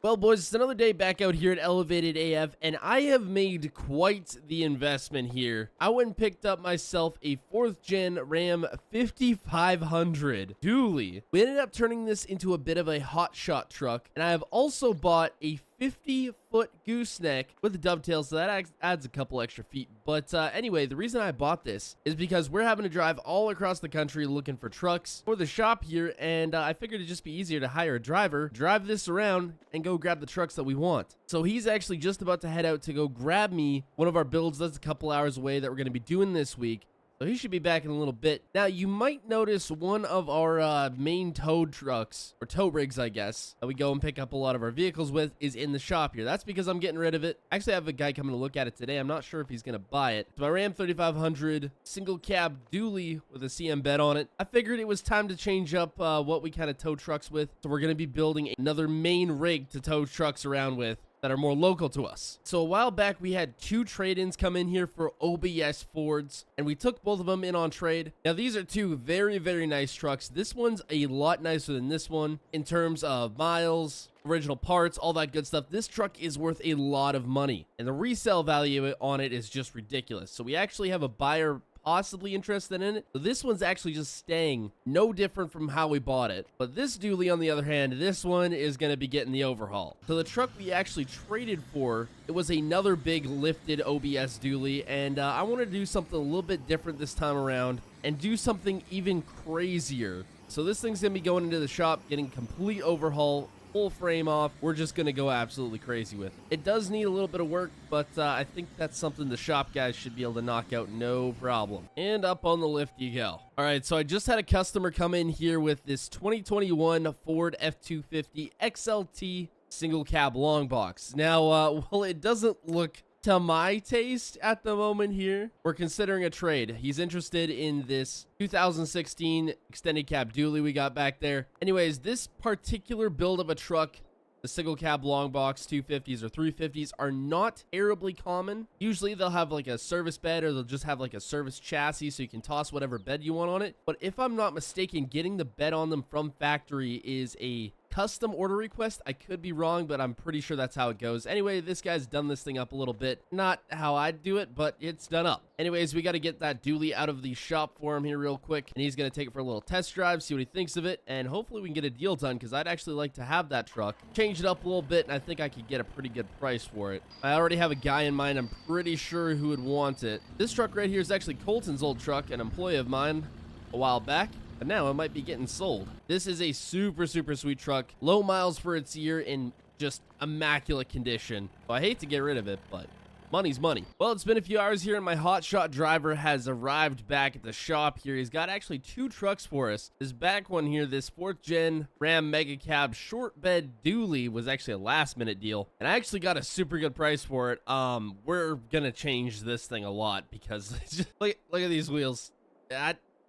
Well, boys, it's another day back out here at Elevated AF, and I have made quite the investment here. I went and picked up myself a 4th gen Ram 5500 dually. We ended up turning this into a bit of a hotshot truck, and I have also bought a 50-foot gooseneck with the dovetails, so that adds a couple extra feet. But anyway, the reason I bought this is because we're having to drive all across the country looking for trucks for the shop here, and I figured it'd just be easier to hire a driver, drive this around, and go grab the trucks that we want. So he's actually just about to head out to go grab me one of our builds that's a couple hours away that we're going to be doing this week. So he should be back in a little bit. Now, you might notice one of our main tow trucks, or tow rigs, I guess, that we go and pick up a lot of our vehicles with is in the shop here. That's because I'm getting rid of it. Actually, I have a guy coming to look at it today. I'm not sure if he's going to buy it. It's my Ram 3500 single cab dually with a CM bed on it. I figured it was time to change up what we kind of tow trucks with. So we're going to be building another main rig to tow trucks around with that are more local to us. So a while back, we had 2 trade-ins come in here for OBS Fords, and we took both of them in on trade. Now, these are 2 very, very nice trucks. This one's a lot nicer than this one in terms of miles, original parts, all that good stuff. This truck is worth a lot of money, and the resale value on it is just ridiculous. So we actually have a buyer possibly interested in it. So this one's actually just staying no different from how we bought it. But this dually, on the other hand, this one is going to be getting the overhaul. So the truck we actually traded for, it was another big lifted OBS dually, and I want to do something a little bit different this time around and do something even crazier. So this thing's going to be going into the shop, getting complete overhaul, full frame off. We're just going to go absolutely crazy with it. It does need a little bit of work, but I think that's something the shop guys should be able to knock out no problem. And up on the lift you go. All right, so I just had a customer come in here with this 2021 Ford F-250 XLT single cab long box. Now, well, it doesn't look to my taste at the moment here. We're considering a trade. He's interested in this 2016 extended cab dually we got back there. Anyways, this particular build of a truck, the single cab long box 250s or 350s, are not terribly common. Usually they'll have like a service bed, or they'll just have like a service chassis so you can toss whatever bed you want on it. But if I'm not mistaken, getting the bed on them from factory is a custom order request. I could be wrong, but I'm pretty sure that's how it goes. Anyway, this guy's done this thing up a little bit. Not how I'd do it, but it's done up. Anyways, we got to get that dually out of the shop for him here real quick, and he's going to take it for a little test drive, see what he thinks of it, and hopefully we can get a deal done, because I'd actually like to have that truck, change it up a little bit, and I think I could get a pretty good price for it. I already have a guy in mind. I'm pretty sure who would want it. This truck right here is actually Colton's old truck, an employee of mine a while back. But now it might be getting sold. This is a super, super sweet truck. Low miles for its year in just immaculate condition. So I hate to get rid of it, but money's money. Well, it's been a few hours here, and my hotshot driver has arrived back at the shop here. He's got actually 2 trucks for us. This back one here, this 4th gen Ram Mega Cab short bed dually, was actually a last minute deal, and I actually got a super good price for it. We're gonna change this thing a lot, because just, look at these wheels.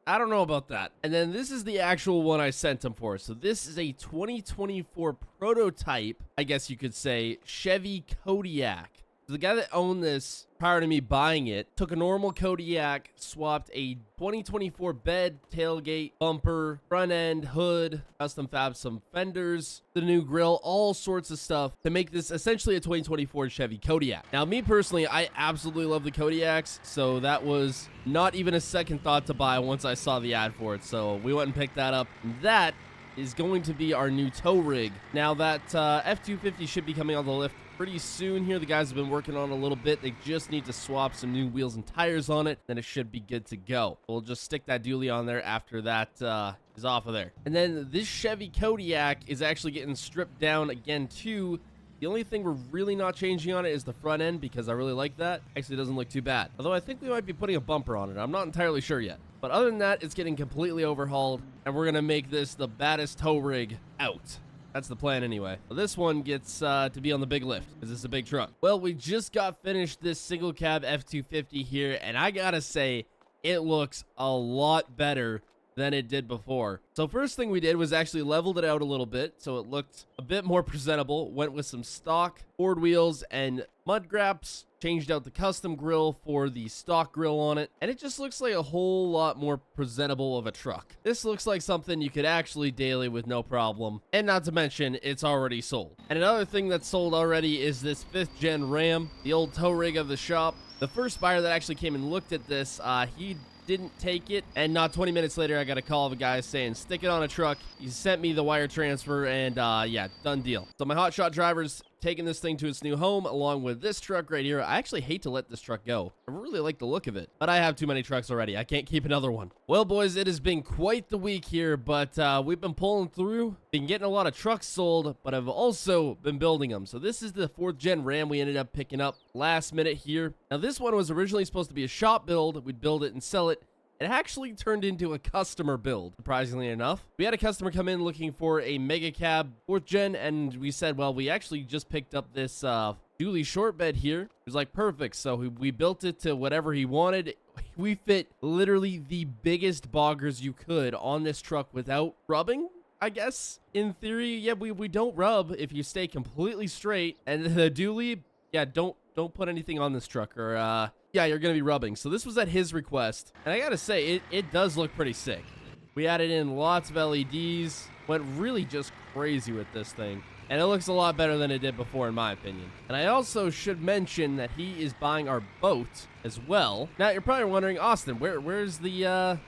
I don't know about that. And then this is the actual one I sent him for. So this is a 2024 prototype, I guess you could say, Chevy Kodiak. So the guy that owned this prior to me buying it took a normal Kodiak, swapped a 2024 bed, tailgate, bumper, front end, hood, custom fab some fenders, the new grill, all sorts of stuff to make this essentially a 2024 Chevy Kodiak. Now, me personally, I absolutely love the Kodiaks, so that was not even a second thought to buy once I saw the ad for it. So we went and picked that up. That is going to be our new tow rig. Now that F-250 should be coming on the lift pretty soon here. The guys have been working on it a little bit. They just need to swap some new wheels and tires on it, then it should be good to go. We'll just stick that dually on there after that is off of there. And then this Chevy Kodiak is actually getting stripped down again too. The only thing we're really not changing on it is the front end, because I really like that. Actually, it doesn't look too bad. Although I think we might be putting a bumper on it. I'm not entirely sure yet. But other than that, it's getting completely overhauled, and we're going to make this the baddest tow rig out. That's the plan anyway. Well, this one gets to be on the big lift, because it's a big truck. Well, we just got finished this single cab F-250 here, and I gotta say, it looks a lot better than it did before. So first thing we did was actually leveled it out a little bit so it looked a bit more presentable. Went with some stock Ford wheels and mud graps. Changed out the custom grill for the stock grill on it, and it just looks like a whole lot more presentable of a truck. This looks like something you could actually daily with no problem, and not to mention it's already sold. And another thing that's sold already is this 5th gen Ram, the old tow rig of the shop. The first buyer that actually came and looked at this, he didn't take it, and not 20 minutes later I got a call of a guy saying stick it on a truck. He sent me the wire transfer, and yeah, done deal. So my hotshot driver's taking this thing to its new home along with this truck right here. I actually hate to let this truck go. I really like the look of it, but I have too many trucks already. I can't keep another one. Well, boys, it has been quite the week here, but we've been pulling through, been getting a lot of trucks sold, but I've also been building them. So this is the 4th gen Ram we ended up picking up last minute here. Now this one was originally supposed to be a shop build. We'd build it and sell it. It actually turned into a customer build, surprisingly enough. We had a customer come in looking for a mega cab 4th gen, and we said, well, we actually just picked up this dually short bed here. It was like perfect, so we built it to whatever he wanted. We fit literally the biggest boggers you could on this truck without rubbing, I guess. In theory, yeah, we don't rub if you stay completely straight. And the dually, yeah, don't put anything on this truck, or yeah, you're gonna be rubbing. So this was at his request, and I gotta say, it does look pretty sick. We added in lots of LEDs, went really just crazy with this thing, and it looks a lot better than it did before, in my opinion. And I also should mention that he is buying our boat as well. Now you're probably wondering, Austin, where's the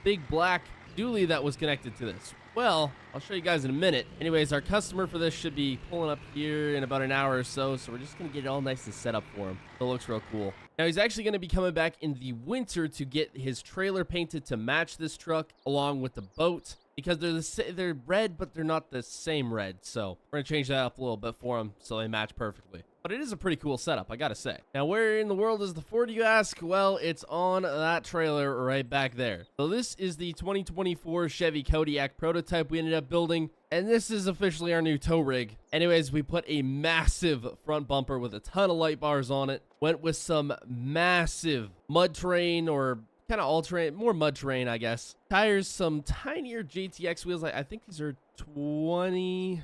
big black dually that was connected to this? Well, I'll show you guys in a minute. Anyways, our customer for this should be pulling up here in about an hour or so, so we're just going to get it all nice and set up for him. So it looks real cool. Now, he's actually going to be coming back in the winter to get his trailer painted to match this truck along with the boat, because they're red, but they're not the same red. So we're going to change that up a little bit for him so they match perfectly. But it is a pretty cool setup, I gotta say. Now, where in the world is the Ford, you ask? Well, it's on that trailer right back there. So this is the 2024 Chevy Kodiak prototype we ended up building, and this is officially our new tow rig. Anyways, we put a massive front bumper with a ton of light bars on it. Went with some massive mud terrain, or kind of all-terrain, more mud terrain, I guess. Tires, some tinier JTX wheels. I think these are 20s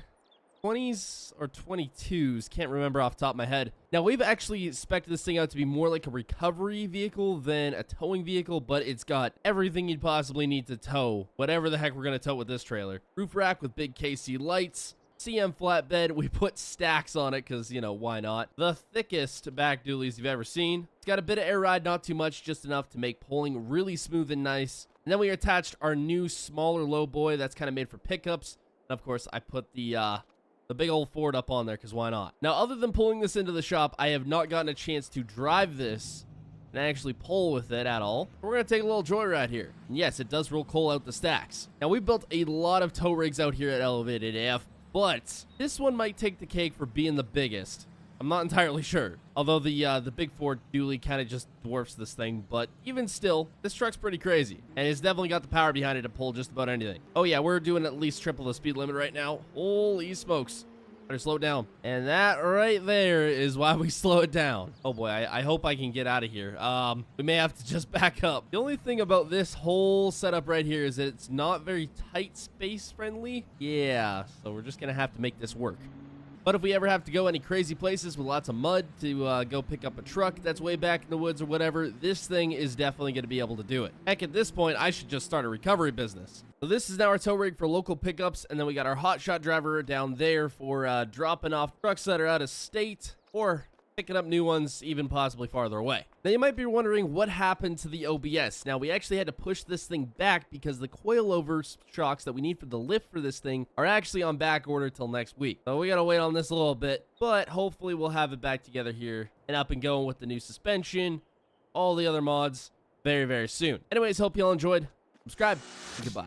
or 22s, can't remember off the top of my head. Now, we've actually spec'd this thing out to be more like a recovery vehicle than a towing vehicle, but it's got everything you'd possibly need to tow whatever the heck we're going to tow with this trailer. Roof rack with big KC lights, CM flatbed. We put stacks on it because, you know, why not? The thickest back dualies you've ever seen. It's got a bit of air ride, not too much, just enough to make pulling really smooth and nice. And then we attached our new smaller low boy that's kind of made for pickups. And of course, I put the big old Ford up on there, because why not? Now, other than pulling this into the shop, I have not gotten a chance to drive this and actually pull with it at all. We're going to take a little joyride here. And yes, it does roll coal out the stacks. Now, we built a lot of tow rigs out here at Elevated AF, but this one might take the cake for being the biggest. I'm not entirely sure. Although the big Ford dually kind of just dwarfs this thing, but even still, this truck's pretty crazy. And it's definitely got the power behind it to pull just about anything. Oh yeah, we're doing at least triple the speed limit right now. Holy smokes. Better slow it down. And that right there is why we slow it down. Oh boy, I hope I can get out of here. We may have to just back up. The only thing about this whole setup right here is that it's not very tight space friendly. Yeah, so we're just gonna have to make this work. But if we ever have to go any crazy places with lots of mud to go pick up a truck that's way back in the woods or whatever, this thing is definitely going to be able to do it. Heck, at this point, I should just start a recovery business. So this is now our tow rig for local pickups, and then we got our hotshot driver down there for dropping off trucks that are out of state or picking up new ones even possibly farther away. Now, you might be wondering what happened to the OBS. Now, we actually had to push this thing back because the coilover shocks that we need for the lift for this thing are actually on back order till next week. So we gotta wait on this a little bit, but hopefully we'll have it back together here and up and going with the new suspension, all the other mods very, very soon. Anyways, hope y'all enjoyed. Subscribe, and goodbye.